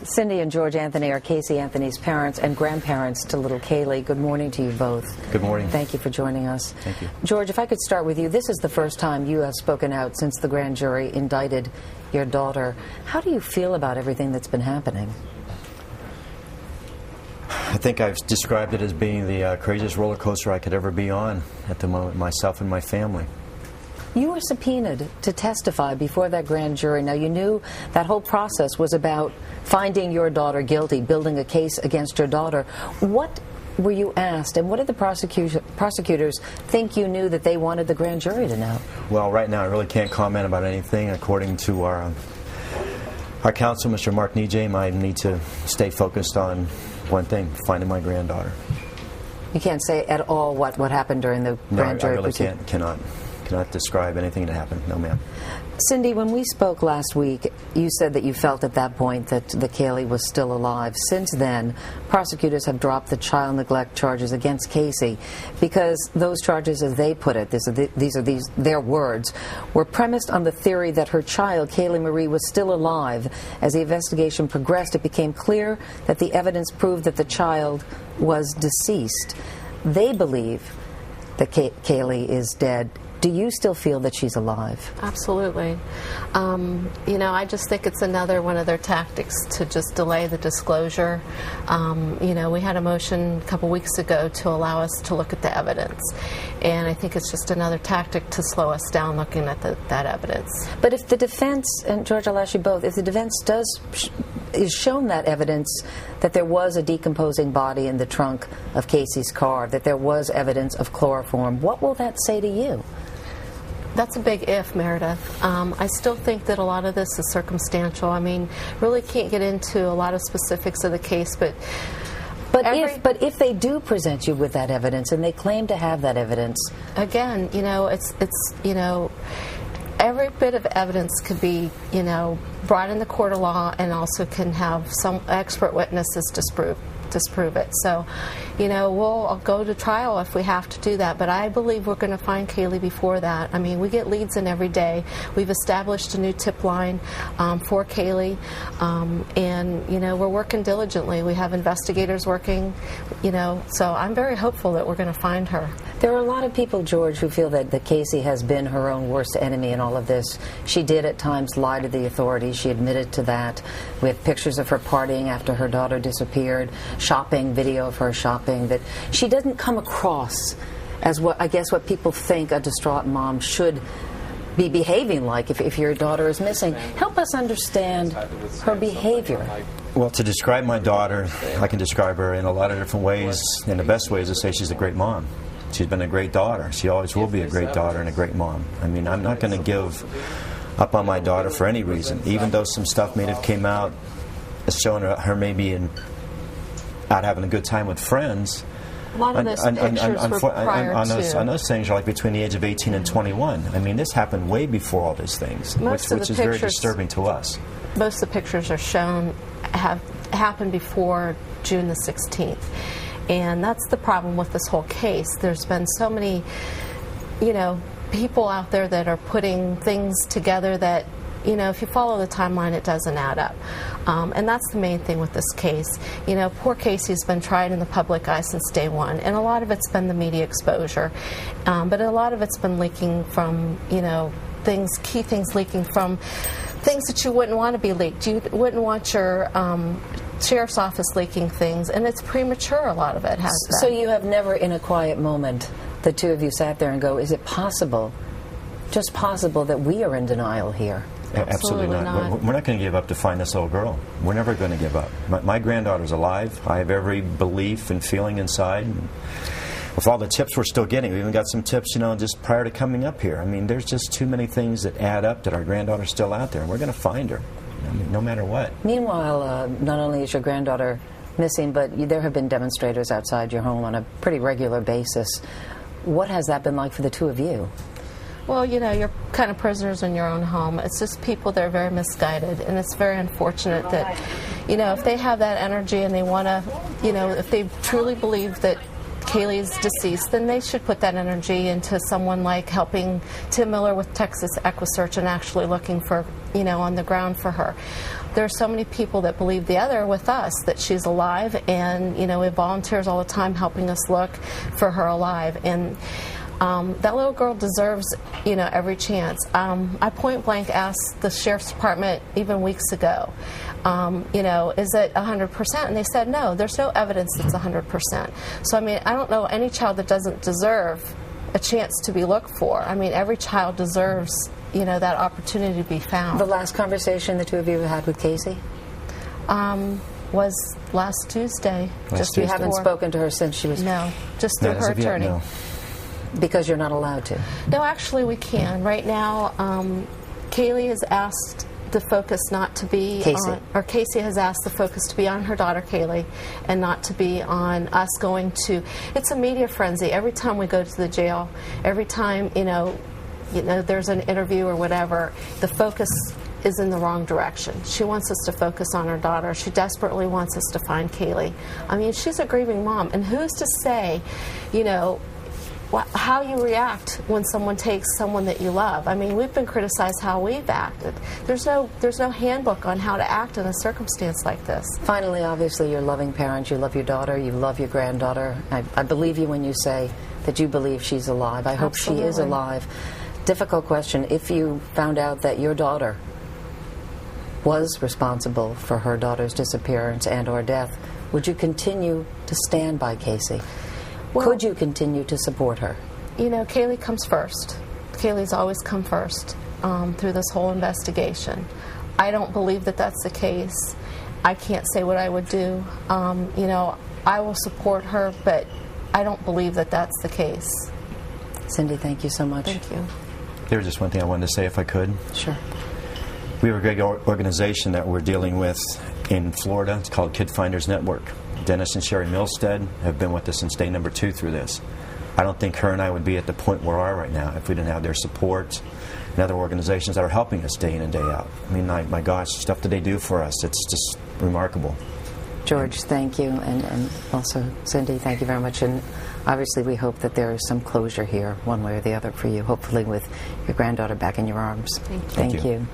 Cindy and George Anthony are Casey Anthony's parents and grandparents to little Kaylee. Good morning to you both. Good morning. Thank you for joining us. Thank you. George, if I could start with you, this is the first time you have spoken out since the grand jury indicted your daughter. How do you feel about everything that's been happening? I think I've described it as being the craziest roller coaster I could ever be on at the moment, myself and my family. You were subpoenaed to testify before that grand jury. Now, you knew that whole process was about finding your daughter guilty, building a case against your daughter. What were you asked, and what did the prosecutors think you knew that they wanted the grand jury to know? Well, right now I really can't comment about anything. According to our counsel, Mr. Mark Nijay, I need to stay focused on one thing: finding my granddaughter. You can't say at all what happened during the grand jury proceeding? No, I really cannot describe anything that happened. No, ma'am. Cindy, when we spoke last week, you said that you felt at that point that the Kaylee was still alive. Since then, prosecutors have dropped the child neglect charges against Casey because those charges, as they put it, these are their words, were premised on the theory that her child, Kaylee Marie, was still alive. As the investigation progressed, it became clear that the evidence proved that the child was deceased. They believe that Kaylee is dead. Do you still feel that she's alive? Absolutely. You know, I just think it's another one of their tactics to just delay the disclosure. You know, we had a motion a couple weeks ago to allow us to look at the evidence. And I think it's just another tactic to slow us down looking at that evidence. But if the defense, and George, I'll ask you both, if the defense is shown that evidence that there was a decomposing body in the trunk of Casey's car, that there was evidence of chloroform, what will that say to you? That's a big if, Meredith. I still think that a lot of this is circumstantial. I mean, really can't get into a lot of specifics of the case, but if they do present you with that evidence, and they claim to have that evidence, again, you know, it's you know, every bit of evidence could be, you know, brought in the court of law, and also can have some expert witnesses disprove it. So, you know, we'll go to trial if we have to do that, but I believe we're going to find Kaylee before that. I mean, we get leads in every day. We've established a new tip line for Kaylee, and, you know, we're working diligently. We have investigators working, you know, so I'm very hopeful that we're going to find her. There are a lot of people, George, who feel that Casey has been her own worst enemy in all of this. She did at times lie to the authorities. She admitted to that. We have pictures of her partying after her daughter disappeared, shopping, video of her shopping, that she doesn't come across as what people think a distraught mom should be behaving like if your daughter is missing. Help us understand her behavior. Well, to describe my daughter, I can describe her in a lot of different ways, and the best way is to say she's a great mom. She's been a great daughter. She always will be a great daughter and a great mom. I mean, I'm not going to give up on my daughter for any reason, even though some stuff may have came out showing her maybe out having a good time with friends. A lot of those pictures were prior to. On those things are like between the age of 18 and 21. I mean, this happened way before all these things, which is very disturbing to us. Most of the pictures are shown have happened before June the 16th. And that's the problem with this whole case. There's been so many, you know, people out there that are putting things together that, you know, if you follow the timeline, it doesn't add up. And that's the main thing with this case. You know, poor Casey's been tried in the public eye since day one, and a lot of it's been the media exposure. But a lot of it's been leaking from, you know, key things leaking from things that you wouldn't want to be leaked. You wouldn't want your sheriff's office leaking things, and it's premature, a lot of it has that. So you have never, in a quiet moment, the two of you sat there and go, is it possible, just possible, that we are in denial here? Absolutely not. We're not going to give up to find this little girl. We're never going to give up. My granddaughter's alive. I have every belief and feeling inside. And with all the tips we're still getting, we even got some tips, you know, just prior to coming up here. I mean, there's just too many things that add up that our granddaughter's still out there, and we're going to find her, I mean, no matter what. Meanwhile, not only is your granddaughter missing, but there have been demonstrators outside your home on a pretty regular basis. What has that been like for the two of you? Well, you know, you're kind of prisoners in your own home. It's just people that are very misguided, and it's very unfortunate that, you know, if they have that energy and they want to, you know, if they truly believe that Kaylee is deceased, then they should put that energy into someone like helping Tim Miller with Texas EquiSearch and actually looking for, you know, on the ground for her. there are so many people that believe the other with us, that she's alive, and we have volunteers all the time helping us look for her alive. And that little girl deserves, every chance. I point blank asked the Sheriff's Department even weeks ago, is it 100%? And they said no, there's no evidence it's 100%. So, I don't know any child that doesn't deserve a chance to be looked for. Every child deserves, that opportunity to be found. The last conversation the two of you had with Casey? Was last Tuesday. You haven't spoken to her since she was... No, just through her attorney. No. Because you're not allowed to? No, actually we can. Right now, Kaylee has asked the focus not to be on, or Casey has asked the focus to be on her daughter Kaylee and not to be on us going to, it's a media frenzy. Every time we go to the jail, every time, there's an interview or whatever, the focus is in the wrong direction. She wants us to focus on her daughter. She desperately wants us to find Kaylee. She's a grieving mom, and who's to say, how you react when someone takes someone that you love. We've been criticized how we've acted. There's no handbook on how to act in a circumstance like this. Finally, obviously, you're a loving parent. You love your daughter. You love your granddaughter. I believe you when you say that you believe she's alive. I hope she is alive. Difficult question. If you found out that your daughter was responsible for her daughter's disappearance and or death, would you continue to stand by Casey? Well, could you continue to support her? Kaylee comes first. Kaylee's always come first through this whole investigation. I don't believe that that's the case. I can't say what I would do. I will support her, but I don't believe that that's the case. Cindy, thank you so much. Thank you. There was just one thing I wanted to say, if I could. Sure. We have a great organization that we're dealing with in Florida. It's called Kid Finders Network. Dennis and Sherry Milstead have been with us since day number 2 through this. I don't think her and I would be at the point where we are right now if we didn't have their support and other organizations that are helping us day in and day out. My gosh, stuff that they do for us, it's just remarkable. George, thank you, and also Cindy, thank you very much. And obviously we hope that there is some closure here, one way or the other, for you, hopefully with your granddaughter back in your arms. Thank you. Thank you.